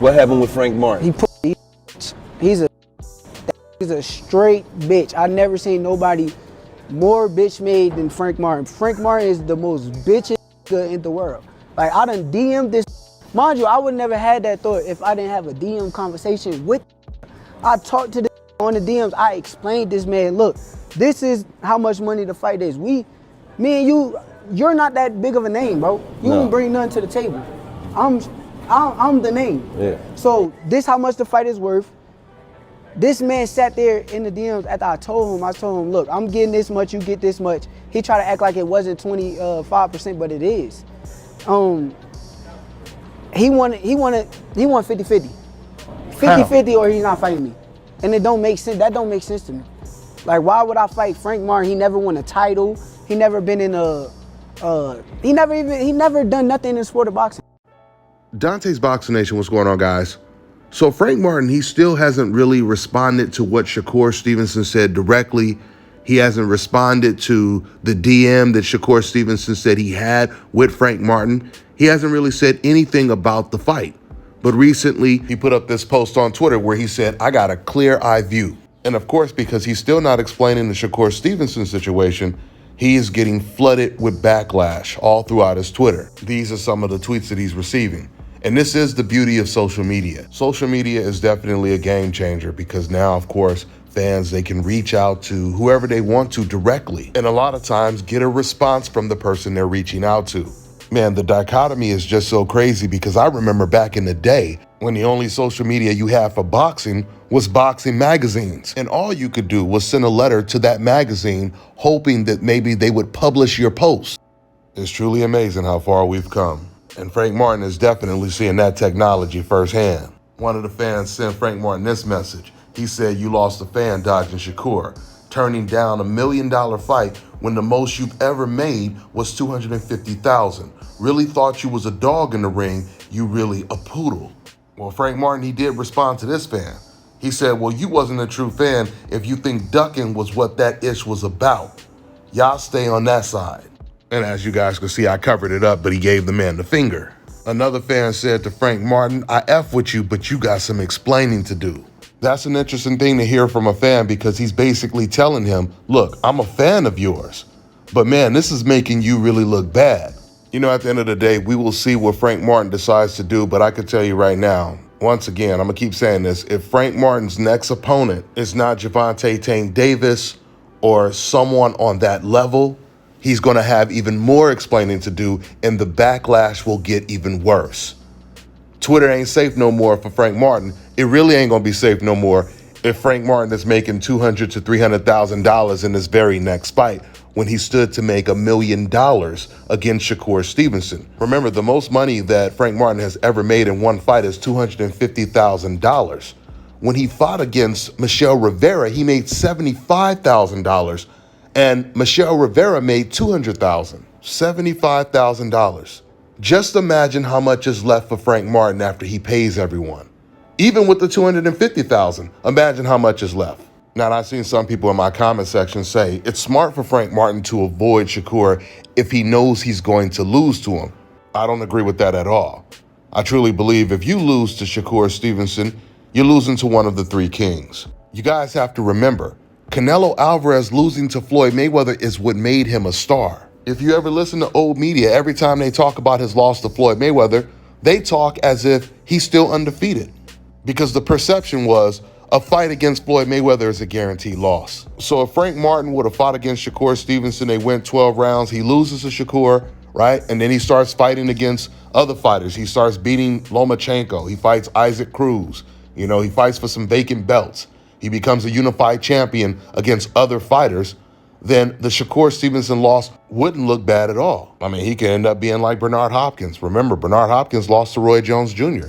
What happened with Frank Martin? He's a straight bitch. I never seen nobody more bitch made than Frank Martin. Frank Martin is the most bitch in the world. Like, I done DM'd this. Mind you, I would never had that thought if I didn't have a DM conversation with. I talked to this on the DMs. I explained this man, look, this is how much money the fight is. Me and you're not that big of a name, bro. You don't bring nothing to the table. I'm the name. Yeah. So this how much the fight is worth. This man sat there in the DMs after I told him, look, I'm getting this much, you get this much. He tried to act like it wasn't 25%, but it is. He wanted 50-50. 50-50 or he's not fighting me. And it don't make sense. That don't make sense to me. Like, why would I fight Frank Martin? He never won a title. He never been in he never done nothing in the sport of boxing. Dante's Boxing Nation, what's going on, guys? So Frank Martin, he still hasn't really responded to what Shakur Stevenson said directly. He hasn't responded to the DM that Shakur Stevenson said he had with Frank Martin. He hasn't really said anything about the fight. But recently, he put up this post on Twitter where he said, I got a clear eye view. And of course, because he's still not explaining the Shakur Stevenson situation, he is getting flooded with backlash all throughout his Twitter. These are some of the tweets that he's receiving. And this is the beauty of social media. Social media is definitely a game changer because now, of course, fans, they can reach out to whoever they want to directly. And a lot of times get a response from the person they're reaching out to. Man, the dichotomy is just so crazy because I remember back in the day when the only social media you had for boxing was boxing magazines. And all you could do was send a letter to that magazine hoping that maybe they would publish your post. It's truly amazing how far we've come. And Frank Martin is definitely seeing that technology firsthand. One of the fans sent Frank Martin this message. He said, you lost a fan dodging Shakur, turning down $1 million fight when the most you've ever made was $250,000. Really thought you was a dog in the ring, you really a poodle. Well, Frank Martin, he did respond to this fan. He said, well, you wasn't a true fan if you think ducking was what that ish was about. Y'all stay on that side. And as you guys can see, I covered it up, but he gave the man the finger. Another fan said to Frank Martin, I F with you, but you got some explaining to do. That's an interesting thing to hear from a fan because he's basically telling him, look, I'm a fan of yours, but man, this is making you really look bad. You know, at the end of the day, we will see what Frank Martin decides to do, but I can tell you right now, once again, I'm gonna keep saying this, if Frank Martin's next opponent is not Gervonta Tank Davis or someone on that level, he's gonna have even more explaining to do and the backlash will get even worse. Twitter ain't safe no more for Frank Martin. It really ain't gonna be safe no more if Frank Martin is making $200,000 to $300,000 in this very next fight when he stood to make $1 million against Shakur Stevenson. Remember, the most money that Frank Martin has ever made in one fight is $250,000. When he fought against Michelle Rivera, he made $75,000, and Michelle Rivera made $200,000, $75,000. Just imagine how much is left for Frank Martin after he pays everyone. Even with the $250,000, imagine how much is left. Now, I've seen some people in my comment section say it's smart for Frank Martin to avoid Shakur if he knows he's going to lose to him. I don't agree with that at all. I truly believe if you lose to Shakur Stevenson, you're losing to one of the three kings. You guys have to remember, Canelo Alvarez losing to Floyd Mayweather is what made him a star. If you ever listen to old media, every time they talk about his loss to Floyd Mayweather, they talk as if he's still undefeated. Because the perception was a fight against Floyd Mayweather is a guaranteed loss. So if Frank Martin would have fought against Shakur Stevenson, they went 12 rounds, he loses to Shakur, right? And then he starts fighting against other fighters. He starts beating Lomachenko. He fights Isaac Cruz. You know, he fights for some vacant belts. He becomes a unified champion against other fighters. Then the Shakur Stevenson loss wouldn't look bad at all. I mean, he could end up being like Bernard Hopkins. Remember, Bernard Hopkins lost to Roy Jones Jr.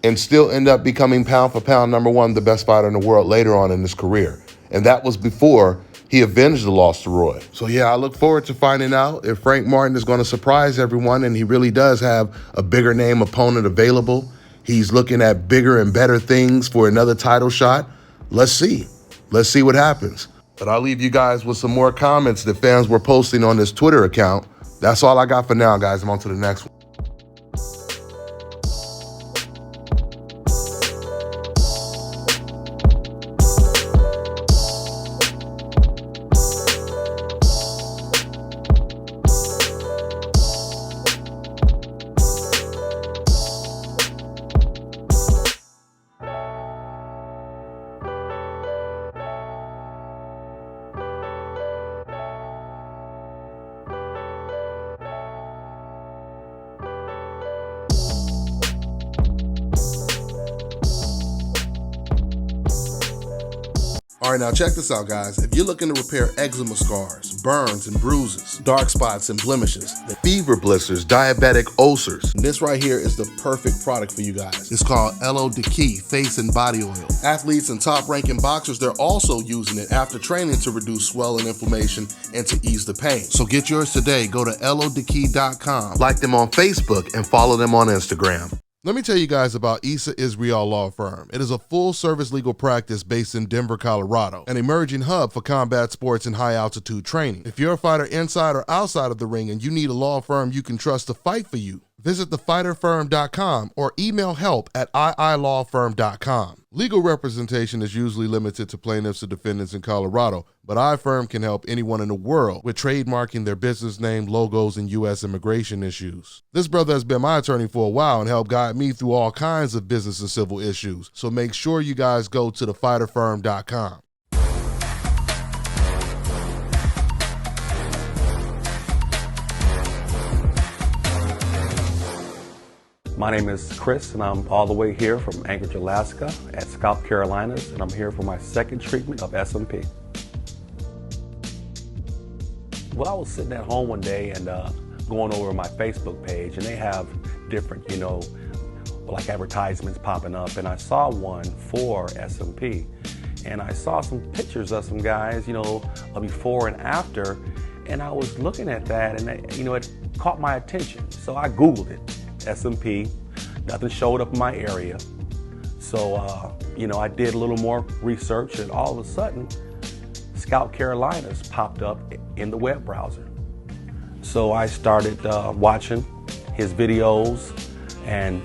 and still end up becoming pound for pound #1, the best fighter in the world later on in his career. And that was before he avenged the loss to Roy. So yeah, I look forward to finding out if Frank Martin is going to surprise everyone and he really does have a bigger name opponent available. He's looking at bigger and better things for another title shot. Let's see. Let's see what happens. But I'll leave you guys with some more comments that fans were posting on this Twitter account. That's all I got for now, guys. I'm on to the next one. right, now check this out, guys. If you're looking to repair eczema scars, burns and bruises, dark spots and blemishes, fever blisters, diabetic ulcers, this right here is the perfect product for you guys. It's called LO Decay Face and Body Oil. Athletes and top-ranking boxers, they're also using it after training to reduce swelling, inflammation, and to ease the pain. So get yours today. Go to lodecay.com, like them on Facebook, and follow them on Instagram. Let me tell you guys about Issa Israel Law Firm. It is a full-service legal practice based in Denver, Colorado, an emerging hub for combat sports and high-altitude training. If you're a fighter inside or outside of the ring and you need a law firm you can trust to fight for you, visit thefighterfirm.com or email help@iilawfirm.com. Legal representation is usually limited to plaintiffs or defendants in Colorado, but iFirm can help anyone in the world with trademarking their business name, logos, and U.S. immigration issues. This brother has been my attorney for a while and helped guide me through all kinds of business and civil issues. So make sure you guys go to thefighterfirm.com. My name is Chris, and I'm all the way here from Anchorage, Alaska at Scalp Carolinas, and I'm here for my second treatment of SMP. Well, I was sitting at home one day and going over my Facebook page, and they have different, like advertisements popping up, and I saw one for SMP, and I saw some pictures of some guys, before and after, and I was looking at that, and it caught my attention, so I Googled it. SMP, nothing showed up in my area. So, I did a little more research, and all of a sudden, Scalp Carolinas popped up in the web browser. So I started watching his videos and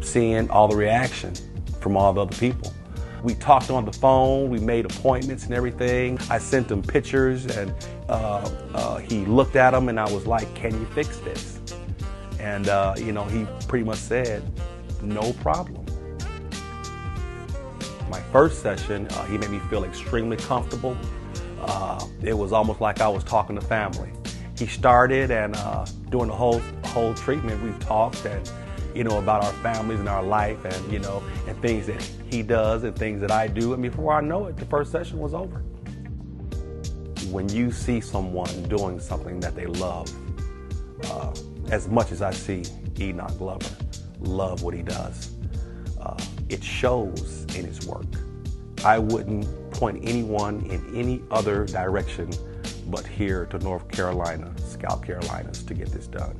seeing all the reaction from all the other people. We talked on the phone, we made appointments and everything. I sent him pictures, and he looked at them, and I was like, "Can you fix this?" And, he pretty much said, "No problem." My first session, he made me feel extremely comfortable. It was almost like I was talking to family. He started, and during the whole treatment, we talked and, about our families and our life, and, and things that he does and things that I do. And before I know it, the first session was over. When you see someone doing something that they love, as much as I see Enoch Glover love what he does, it shows in his work. I wouldn't point anyone in any other direction but here to North Carolina, Scalp Carolinas, to get this done.